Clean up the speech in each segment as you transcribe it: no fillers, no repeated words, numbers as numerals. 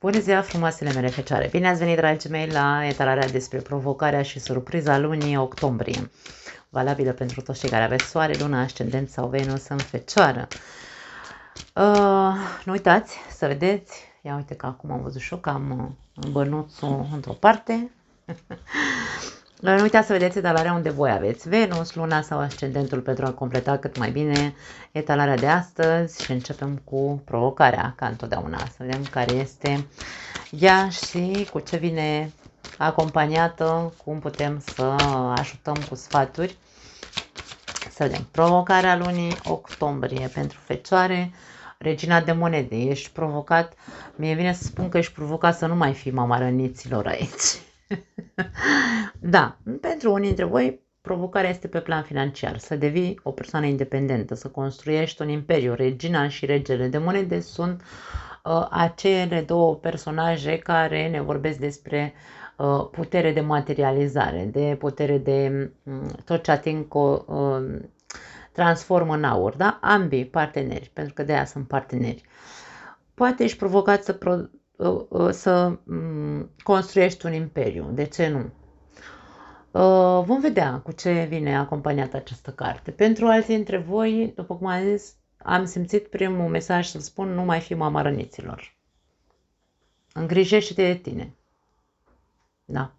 Bună ziua, frumoasele mele fecioare! Bine ați venit, dragii mei, la etalarea despre provocarea și surpriza lunii octombrie. Valabilă pentru toți cei care aveți soare, luna, ascendent sau Venus în fecioară. Nu uitați să vedeți, ia uite că acum am văzut și eu că am bănuțul într-o parte. Nu uitați să vedeți etalarea unde voi aveți Venus, luna sau ascendentul pentru a completa cât mai bine etalarea de astăzi și începem cu provocarea, ca întotdeauna, să vedem care este ea și cu ce vine acompaniată, cum putem să ajutăm cu sfaturi. Să vedem, provocarea lunii octombrie pentru fecioare, regina de monede, ești provocat, mie vine să spun că ești provocat să nu mai fii mama răniților aici. Da, pentru unii dintre voi provocarea este pe plan financiar, să devii o persoană independentă, să construiești un imperiu. Regina și regele de monede sunt acele două personaje care ne vorbesc despre putere de materializare, de putere de tot ce ating transformă în aur, da? Ambii parteneri, pentru că de aia sunt parteneri. Poate ești provocat să construiești un imperiu, de ce nu? Vom vedea cu ce vine acompaniată această carte. Pentru alții dintre voi, după cum am zis, am simțit primul mesaj să spun, nu mai fi mama răniților. Îngrijește-te de tine. Da.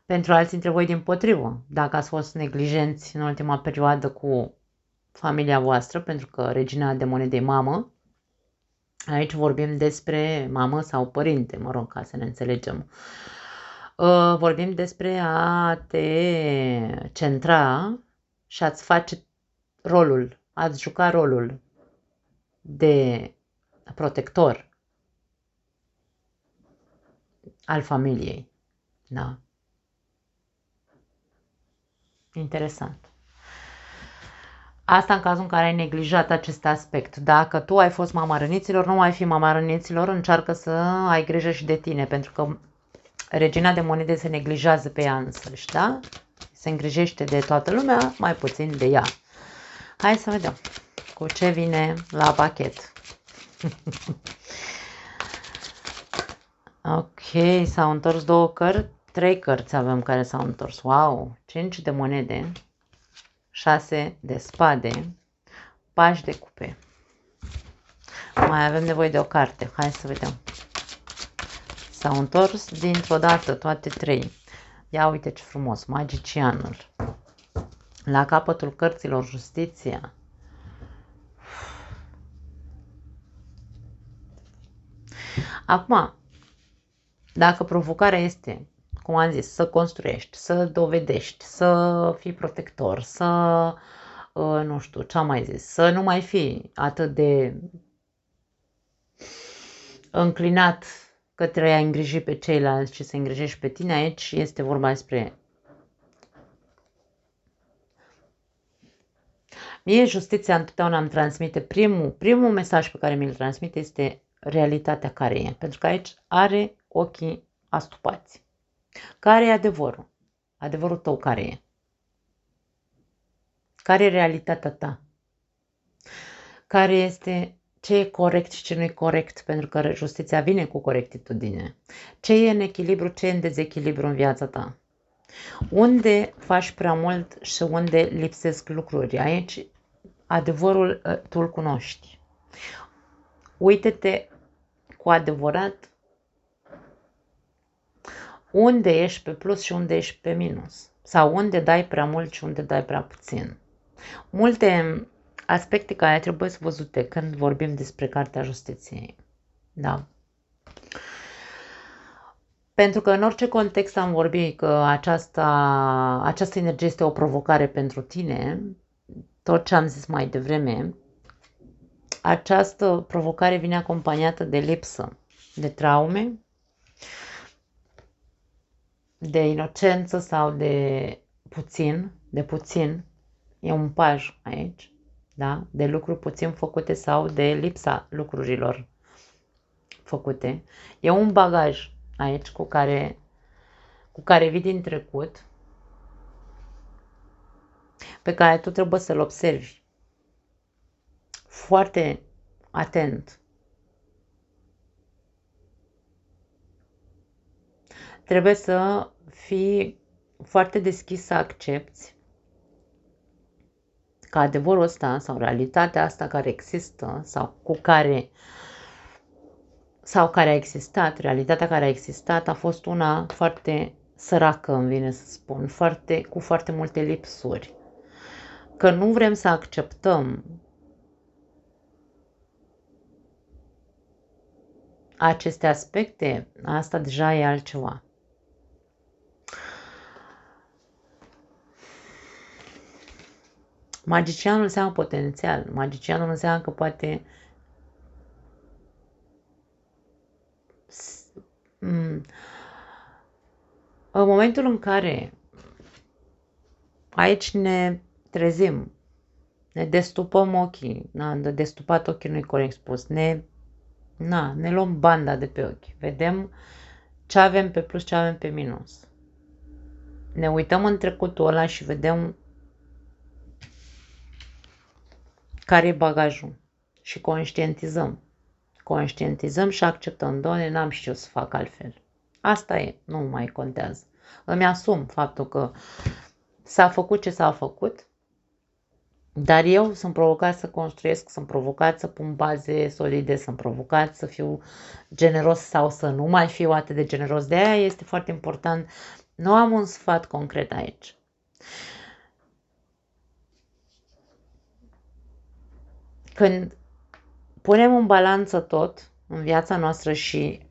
Pentru alții dintre voi, dimpotrivă, dacă ați fost neglijenți în ultima perioadă cu familia voastră, pentru că regina de monede e mamă, aici vorbim despre mamă sau părinte, mă rog, ca să ne înțelegem. Vorbim despre a te centra și a-ți face rolul, a-ți juca rolul de protector al familiei. Da. Interesant. Asta în cazul în care ai neglijat acest aspect. Dacă tu ai fost mama răniților, nu mai fi mama răniților, încearcă să ai grijă și de tine, pentru că regina de monede se neglijează pe ea însăși, da? Se îngrijește de toată lumea, mai puțin de ea. Hai să vedem cu ce vine la pachet. Ok, s-au întors două cărți, 3 cărți avem care s-au întors. Wow, 5 de monede, 6 de spade, pași de cupe. Mai avem nevoie de o carte. Hai să vedem. S-au întors dintr-o dată toate 3. Ia uite ce frumos, magicianul. La capătul cărților, justiția. Acum, dacă provocarea este, cum am zis, să construiești, să dovedești, să fii protector, să, nu știu, ce am mai zis, să nu mai fii atât de înclinat către a îngriji pe ceilalți și să îngrijești pe tine, aici este vorba despre... Mie justiția întotdeauna îmi transmite, primul mesaj pe care mi-l transmite este realitatea care e, pentru că aici are ochii astupați. Care e adevărul? Adevărul tău care e? Care e realitatea ta? Care este ce e corect și ce nu e corect? Pentru că justiția vine cu corectitudine. Ce e în echilibru, ce e în dezechilibru în viața ta? Unde faci prea mult și unde lipsesc lucruri? Aici adevărul tu îl cunoști. Uite-te cu adevărat unde ești pe plus și unde ești pe minus. Sau unde dai prea mult și unde dai prea puțin. Multe aspecte care trebuie să văzute când vorbim despre Cartea Justiției. Da. Pentru că în orice context am vorbit că această energie este o provocare pentru tine, tot ce am zis mai devreme, această provocare vine acompaniată de lipsă, de traume, de inocență sau de puțin, e un paj aici, da? De lucruri puțin făcute sau de lipsa lucrurilor făcute. E un bagaj aici cu care vii din trecut, pe care tu trebuie să-l observi foarte atent. trebuie să fii foarte deschis să accepti că adevărul ăsta sau realitatea asta care există sau care a existat, realitatea care a existat a fost una foarte săracă, îmi vine să spun, cu foarte multe lipsuri. Că nu vrem să acceptăm aceste aspecte, asta deja e altceva. Magicianul înseamnă potențial. Magicianul înseamnă că poate în momentul în care aici ne trezim, ne destupăm ochii, de destupat ochii nu-i corect spus, ne luăm banda de pe ochi, vedem ce avem pe plus, ce avem pe minus. Ne uităm în trecutul ăla și vedem care e bagajul și conștientizăm. Conștientizăm și acceptăm, Doamne, n-am și eu să fac altfel. Asta e, nu mai contează. Îmi asum faptul că s-a făcut ce s-a făcut, dar eu sunt provocat să construiesc, sunt provocat să pun baze solide, sunt provocat să fiu generos sau să nu mai fiu atât de generos. De aia este foarte important. Nu am un sfat concret aici. Când punem în balanță tot în viața noastră și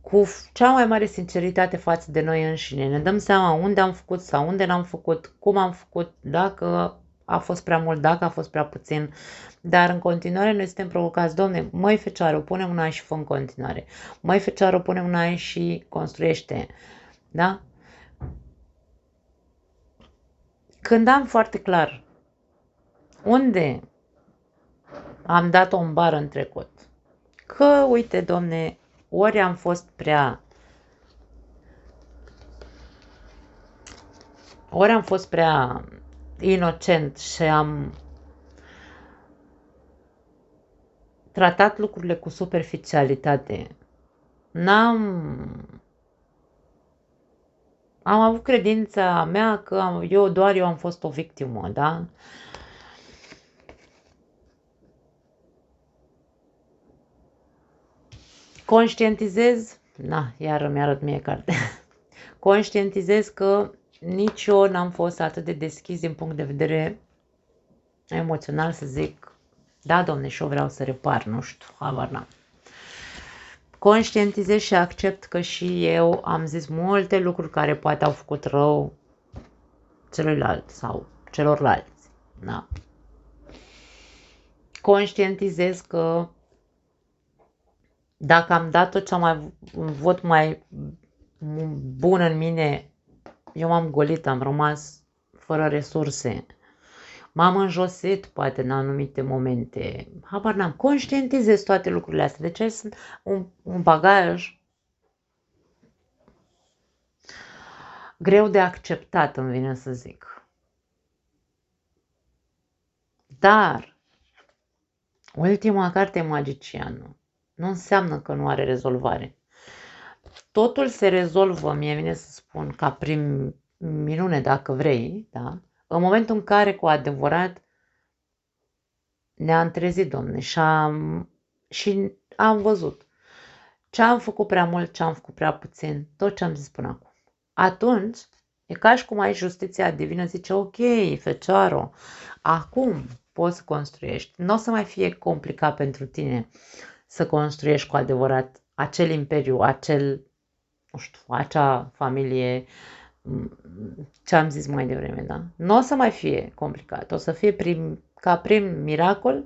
cu cea mai mare sinceritate față de noi înșine, ne dăm seama unde am făcut sau unde n-am făcut, cum am făcut, dacă a fost prea mult, dacă a fost prea puțin, dar în continuare noi suntem provocați, Domne, măi fecioară, pune mâna și fă în continuare, măi fecioară, pune mâna și construiește, da? Când am foarte clar unde am dat-o în bară în trecut, că, uite, Domne, ori am fost prea inocent și am tratat lucrurile cu superficialitate. Am avut credința mea că eu am fost o victimă, da? Conștientizez, iar îmi arăt mie carte. Conștientizez că nici eu n-am fost atât de deschis din punct de vedere emoțional să zic, da, Domne, și eu vreau să repar, nu știu, habar n-am. Conștientizez și accept că și eu am zis multe lucruri care poate au făcut rău celuilalt sau celorlalți, da. Conștientizez că dacă am dat tot ce am văd mai bun în mine, eu m-am golit, am rămas fără resurse. M-am înjosit, poate, în anumite momente. Habar n-am. Conștientizez toate lucrurile astea. Deci sunt un bagaj greu de acceptat, îmi vine să zic. Dar ultima carte, Magicianul, nu înseamnă că nu are rezolvare. Totul se rezolvă, mie vine să spun, ca prin minune, dacă vrei, da? În momentul în care, cu adevărat, ne-am trezit, Domne, și am văzut ce am făcut prea mult, ce am făcut prea puțin, tot ce am zis până acum. Atunci, e ca și cum aici justiția divină zice, ok, fecioară, acum poți să construiești. Nu o să mai fie complicat pentru tine să construiești cu adevărat acel imperiu, acea familie, ce am zis mai devreme, da? Nu o să mai fie complicat, o să fie ca prin miracol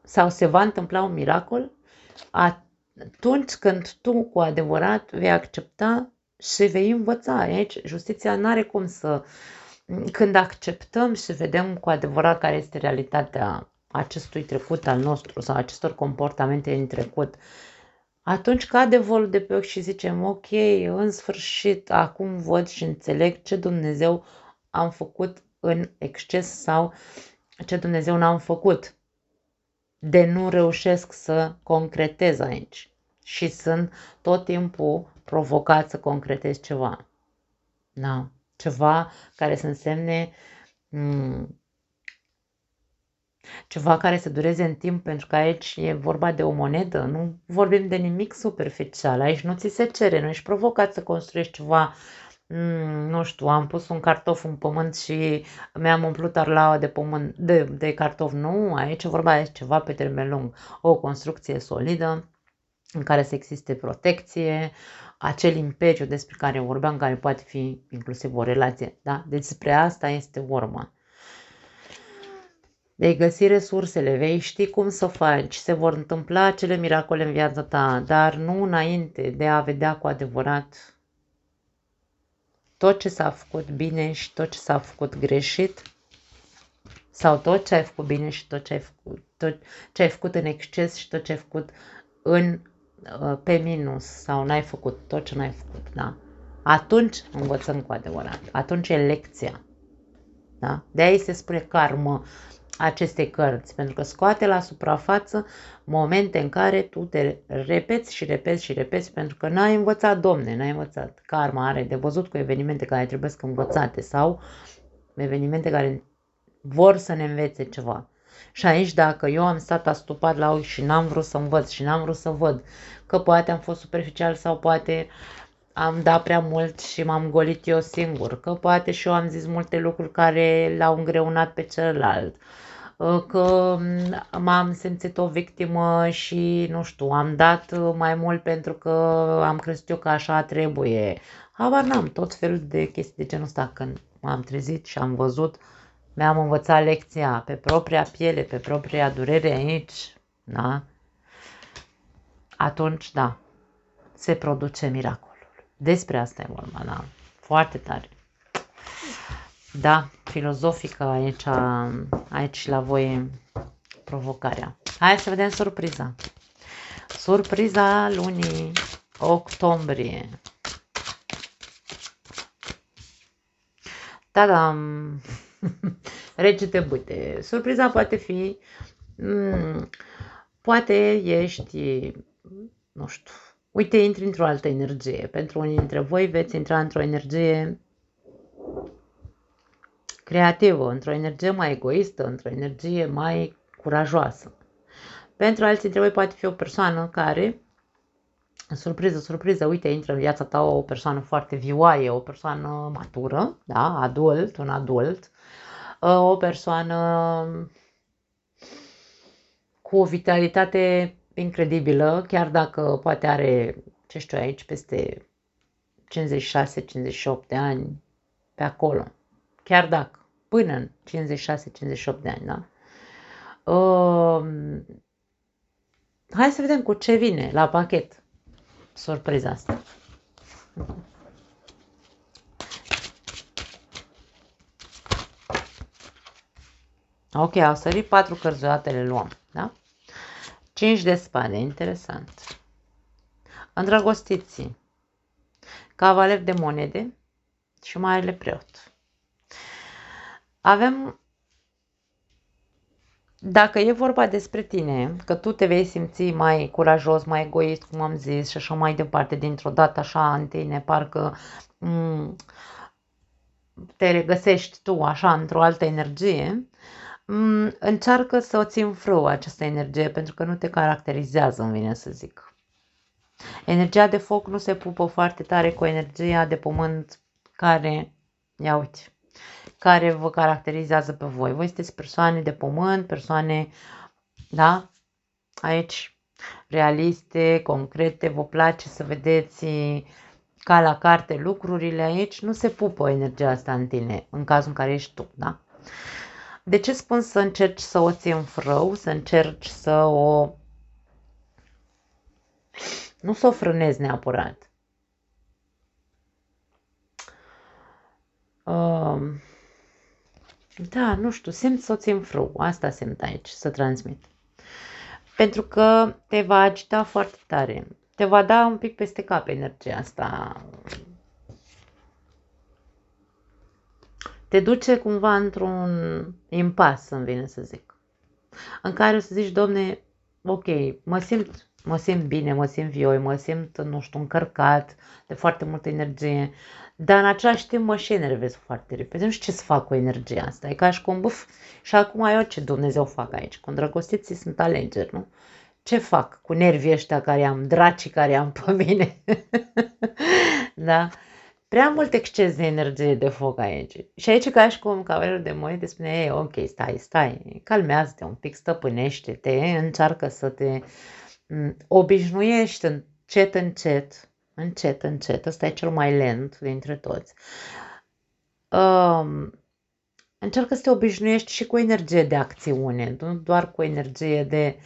sau se va întâmpla un miracol atunci când tu cu adevărat vei accepta și vei învăța. Aici justiția nu are cum să... Când acceptăm și vedem cu adevărat care este realitatea acestui trecut al nostru sau acestor comportamente în trecut, atunci cade volul de pe ochi și zicem, ok, în sfârșit, acum văd și înțeleg ce Dumnezeu am făcut în exces sau ce Dumnezeu n-am făcut. De nu reușesc să concretez aici. și sunt tot timpul provocat să concretez ceva. Da. Ceva care să însemne ceva care să dureze în timp, pentru că aici e vorba de o monedă, nu vorbim de nimic superficial, aici nu ți se cere, nu ești provocat să construiești ceva, nu știu, am pus un cartof în pământ și mi-am umplut arlaua de pământ, de cartof, nu, aici e vorba de ceva pe termen lung, o construcție solidă, în care să existe protecție, acel imperiu despre care vorbeam, care poate fi inclusiv o relație, da? Despre asta este vorba. Vei găsi resursele, vei ști cum să faci, se vor întâmpla acele miracole în viața ta, dar nu înainte de a vedea cu adevărat tot ce s-a făcut bine și tot ce s-a făcut greșit, sau tot ce ai făcut bine și tot ce ai făcut în exces și tot ce ai făcut pe minus, sau n-ai făcut tot ce n-ai făcut, da? Atunci învățăm cu adevărat, atunci e lecția, da? De-aia se spune karmă acestei cărți, pentru că scoate la suprafață momente în care tu te repeți și repeți și repeți, pentru că n-ai învățat, domne, n-ai învățat. Karma are de văzut cu evenimente care trebuie să învățate sau evenimente care vor să ne învețe ceva. Și aici, dacă eu am stat astupat la ochi și n-am vrut să învăț și n-am vrut să văd că poate am fost superficial sau poate am dat prea mult și m-am golit eu singur, că poate și eu am zis multe lucruri care l-au îngreunat pe celălalt, că m-am simțit o victimă și, nu știu, am dat mai mult pentru că am crezut eu că așa trebuie. Habar n-am, tot felul de chestii de genul ăsta. Când m-am trezit și am văzut, mi-am învățat lecția pe propria piele, pe propria durere aici, da? Atunci, da, se produce miracolul. Despre asta e vorba, da? Foarte tare. Da, filozofică aici la voi provocarea. Hai să vedem surpriza. Surpriza lunii octombrie. Da, Rege de bâte. Surpriza poate fi, poate ești, nu știu, uite, intri într-o altă energie. Pentru unii dintre voi veți intra într-o energie creativă, într-o energie mai egoistă, într-o energie mai curajoasă. Pentru alții dintre voi poate fi o persoană care, surpriză, uite, intră în viața ta o persoană foarte vioaie, o persoană matură, da, un adult, o persoană cu o vitalitate incredibilă, chiar dacă poate are, ce știu aici, peste 56-58 de ani, pe acolo. Chiar dacă, până în 56-58 de ani, da? Hai să vedem cu ce vine la pachet surpriza asta. Ok, au sărit 4 cărți deodată, le luăm, da? 5 de spade, interesant. Îndrăgostiții, cavaler de monede și marele preot. Avem, dacă e vorba despre tine, că tu te vei simți mai curajos, mai egoist, cum am zis, și așa mai departe, dintr-o dată așa în tine, parcă te regăsești tu așa într-o altă energie, încearcă să o ții în frâu această energie, pentru că nu te caracterizează, îmi vine să zic. Energia de foc nu se pupă foarte tare cu energia de pământ care, ia uite, care vă caracterizează pe voi. Voi sunteți persoane de pământ, persoane, da, aici, realiste, concrete, vă place să vedeți ca la carte lucrurile aici, nu se pupă energia asta în tine, în cazul în care ești tu, da? De ce spun să încerci să o ții în frâu, să încerci să o... nu să o frânezi neapărat. Da, nu știu, simt să o ții în frâu, asta simt aici, să transmit. Pentru că te va agita foarte tare, te va da un pic peste cap energia asta. Te duce cumva într-un impas, îmi vine să zic, în care o să zici, domne, ok, mă simt mă simt bine, mă simt vioi, mă simt, nu știu, încărcat de foarte multă energie, dar în același timp mă și enervez foarte repede. Nu știu ce să fac cu energia asta. E ca și cum, buf, și acum eu ce Dumnezeu fac aici? Cu îndrăgostiții sunt alegeri, nu? Ce fac cu nervii ăștia care am, dracii care am pe mine? Da? Prea mult exces de energie de foc aici. Și aici ca și cum cavalerul de moi te spune, ei, ok, stai, calmează-te un pic, stăpânește-te, încearcă să te obișnuiești încet, ăsta e cel mai lent dintre toți. Încearcă să te obișnuiești și cu energie de acțiune, nu doar cu energie de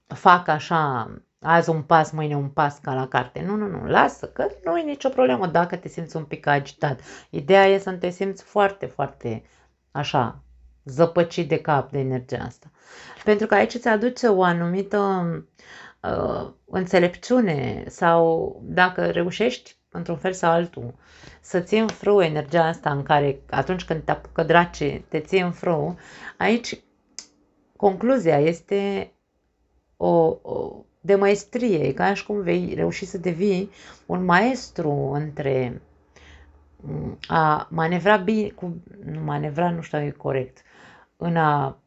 fac așa, azi un pas, mâine un pas ca la carte. Nu, lasă, că nu e nicio problemă dacă te simți un pic agitat. Ideea e să te simți foarte, foarte așa, zăpăcit de cap de energia asta. Pentru că aici îți aduce o anumită înțelepciune sau dacă reușești într-un fel sau altul să ții în frâu energia asta în care atunci când te apucă drace te ții în frâu, aici concluzia este de maestrie, ca și cum vei reuși să devii un maestru între a manevra bine, manevra nu știu dacă e corect, în a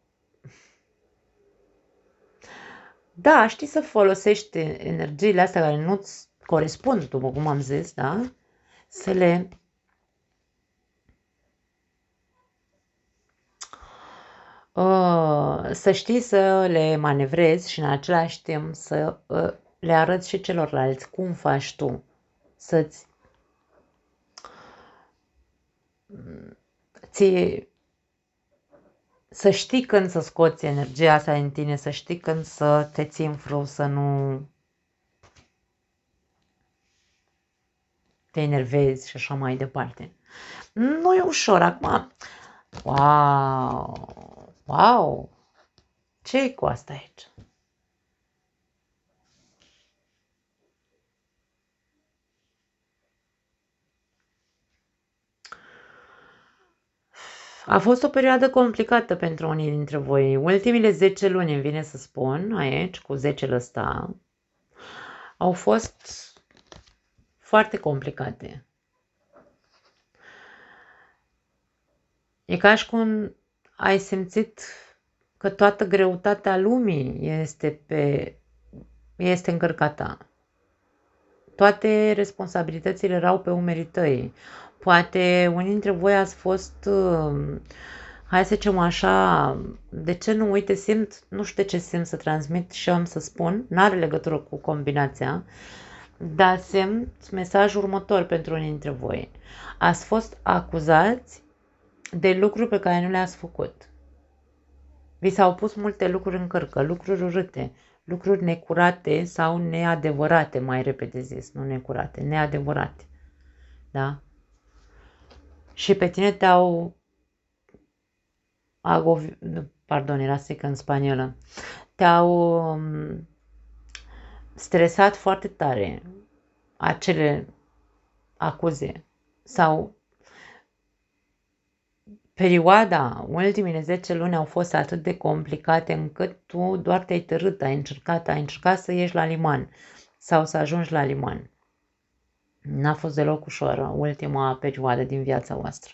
da, știi să folosești energiile astea care nu-ți corespund, după cum am zis, da? Să le să știi să le manevrezi și în același timp să le arăți și celorlalți cum faci tu să-ți să știi când să scoți energia asta din tine, să știi când să te ții în frâu, să nu te enervezi și așa mai departe. Nu e ușor acum. Wow! Ce-i cu asta aici? A fost o perioadă complicată pentru unii dintre voi. Ultimile 10 luni, îmi vine să spun, aici, cu 10 ăsta, au fost foarte complicate. E ca și cum ai simțit că toată greutatea lumii este încărcată. Toate responsabilitățile erau pe umerii tăi. Poate unii dintre voi ați fost, hai să zicem așa, de ce nu, uite, nu știu de ce simt să transmit și am să spun, n-are legătură cu combinația, dar simt mesajul următor pentru unii dintre voi. Ați fost acuzați de lucruri pe care nu le-ați făcut. Vi s-au pus multe lucruri în cărcă, lucruri urâte, lucruri necurate sau neadevărate, mai repede zis, nu necurate, neadevărate. Da? Și pe tine te-au pardon, era secă în spaniolă, te-au stresat foarte tare acele acuze sau perioada, ultimele 10 luni au fost atât de complicate încât tu doar te-ai târât, ai încercat să ieși la liman sau să ajungi la liman. N-a fost deloc ușoară ultima perioadă din viața voastră.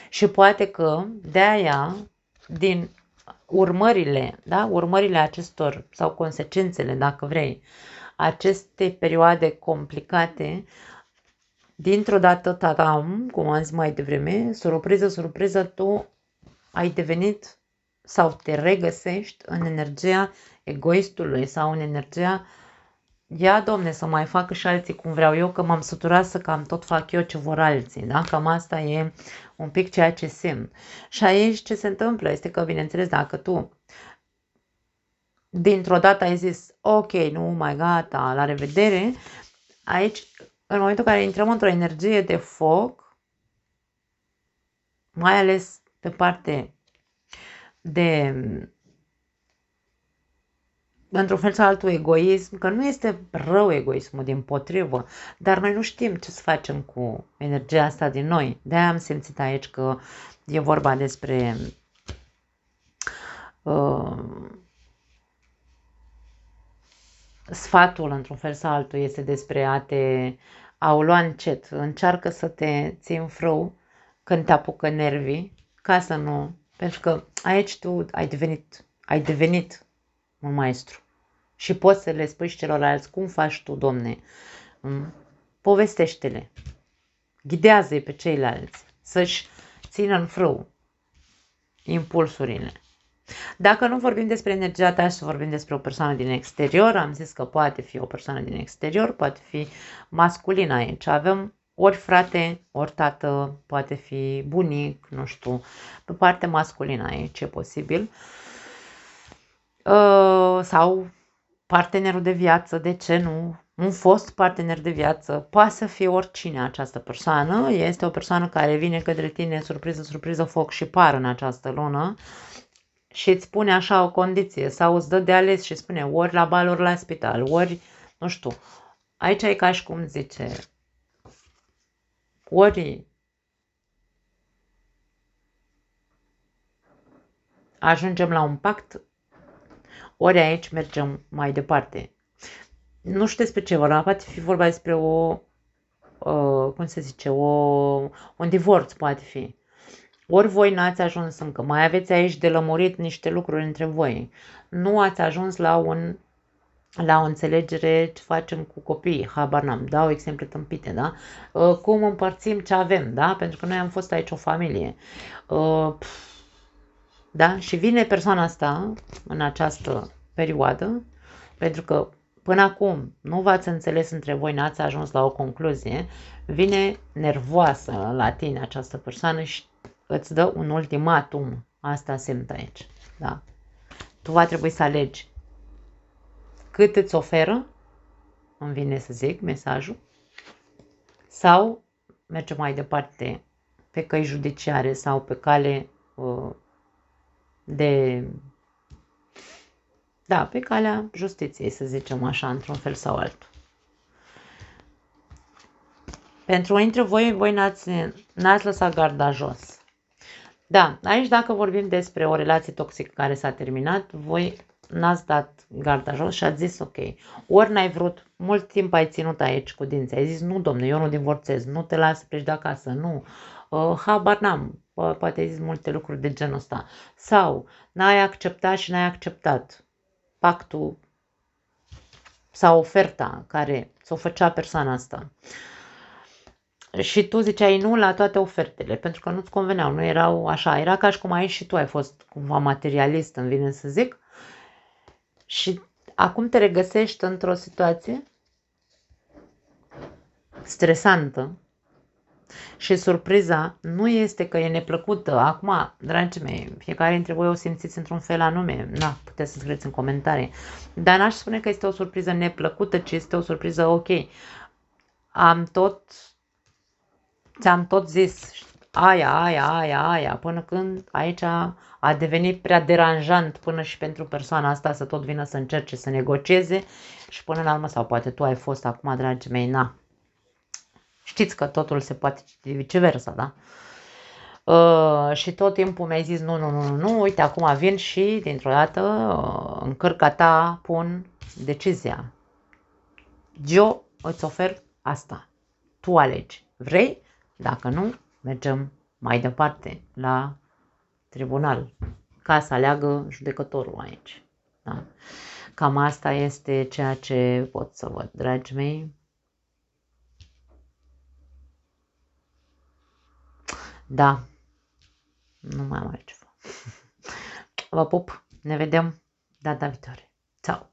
Și poate că de-aia, din urmările acestor, sau consecințele, dacă vrei, aceste perioade complicate, dintr-o dată, tadam, cum am zis mai devreme, surpriză, tu ai devenit sau te regăsești în energia egoistului sau în energia ia, domne, să mai facă și alții cum vreau eu, că m-am săturat să cam tot fac eu ce vor alții, da? Cam asta e un pic ceea ce simt. Și aici ce se întâmplă este că, bineînțeles, dacă tu dintr-o dată ai zis, ok, nu mai gata, la revedere, aici, în momentul în care intrăm într-o energie de foc, mai ales pe parte de într-un fel sau altul egoism, că nu este rău egoismul, dimpotrivă, dar noi nu știm ce să facem cu energia asta din noi. De-aia am simțit aici că e vorba despre Sfatul, într-un fel sau altul, este despre a o lua încet. Încearcă să te ții în frâu când te apucă nervii, ca să nu... Pentru că aici tu ai devenit un maestru. Și poți să le spui și celorlalți, cum faci tu, domne? Povestește-le. Ghidează-i pe ceilalți să-și țină în frâu impulsurile. Dacă nu vorbim despre energia ta și să vorbim despre o persoană din exterior, am zis că poate fi o persoană din exterior, poate fi masculin aici. Avem ori frate, ori tată, poate fi bunic, nu știu, pe partea masculină aici e posibil. Sau partenerul de viață, de ce nu? Un fost partener de viață, poate să fie oricine această persoană, este o persoană care vine către tine, surpriză, surpriză, foc și par în această lună și îți pune așa o condiție sau îți dă de ales și spune ori la bal, ori la spital, ori, nu știu, aici e ca și cum zice, ori ajungem la un pact, ori aici mergem mai departe. Nu știu despre ce vorba, poate fi vorba despre cum se zice, un divorț poate fi. Ori voi n-ați ajuns încă, mai aveți aici de lămurit niște lucruri între voi. Nu ați ajuns la o înțelegere ce facem cu copiii, habar n-am, dau exemple tâmpite, da? Cum împărțim ce avem, da? Pentru că noi am fost aici o familie. Da? Și vine persoana asta în această perioadă, pentru că până acum nu v-ați înțeles între voi, n-ați ajuns la o concluzie, vine nervoasă la tine această persoană și îți dă un ultimatum. Asta simt aici. Da? Tu va trebui să alegi cât îți oferă, îmi vine să zic mesajul, sau merge mai departe pe căi judiciare sau pe cale pe calea justiției, să zicem așa, într-un fel sau altul. Pentru unii dintre voi n-ați lăsat garda jos. Da, aici dacă vorbim despre o relație toxică care s-a terminat, voi n-ați dat garda jos și ați zis ok. Ori n-ai vrut, mult timp ai ținut aici cu dinții, ai zis nu domne, eu nu divorțez, nu te las să pleci de acasă, nu, habar n-am, poate ai zis multe lucruri de genul ăsta. Sau n-ai acceptat și n-ai acceptat pactul sau oferta care ți-o făcea persoana asta. Și tu ziceai nu la toate ofertele, pentru că nu-ți conveneau, nu erau așa. Era ca și cum aici și tu ai fost cumva materialist, îmi vine să zic. Și acum te regăsești într-o situație stresantă și surpriza nu este că e neplăcută. Acum, dragii mei, fiecare dintre voi o simțiți într-un fel anume. Na, puteți să scrieți în comentarii. Dar n-aș spune că este o surpriză neplăcută, ci este o surpriză ok. Ți-am tot zis aia, până când aici a devenit prea deranjant până și pentru persoana asta să tot vină să încerce să negocieze și până la urmă, sau poate tu ai fost acum, dragii mei, na. Știți că totul se poate citi viceversa, da? Și tot timpul mi-ai zis nu, uite, acum vin și dintr-o dată în cărca ta pun decizia. Eu îți ofer asta. Tu alegi. Vrei? Dacă nu, mergem mai departe la tribunal, ca să aleagă judecătorul aici. Da? Cam asta este ceea ce pot să văd, dragii mei. Da, nu mai am altceva. Vă pup, ne vedem data viitoare. Ciao!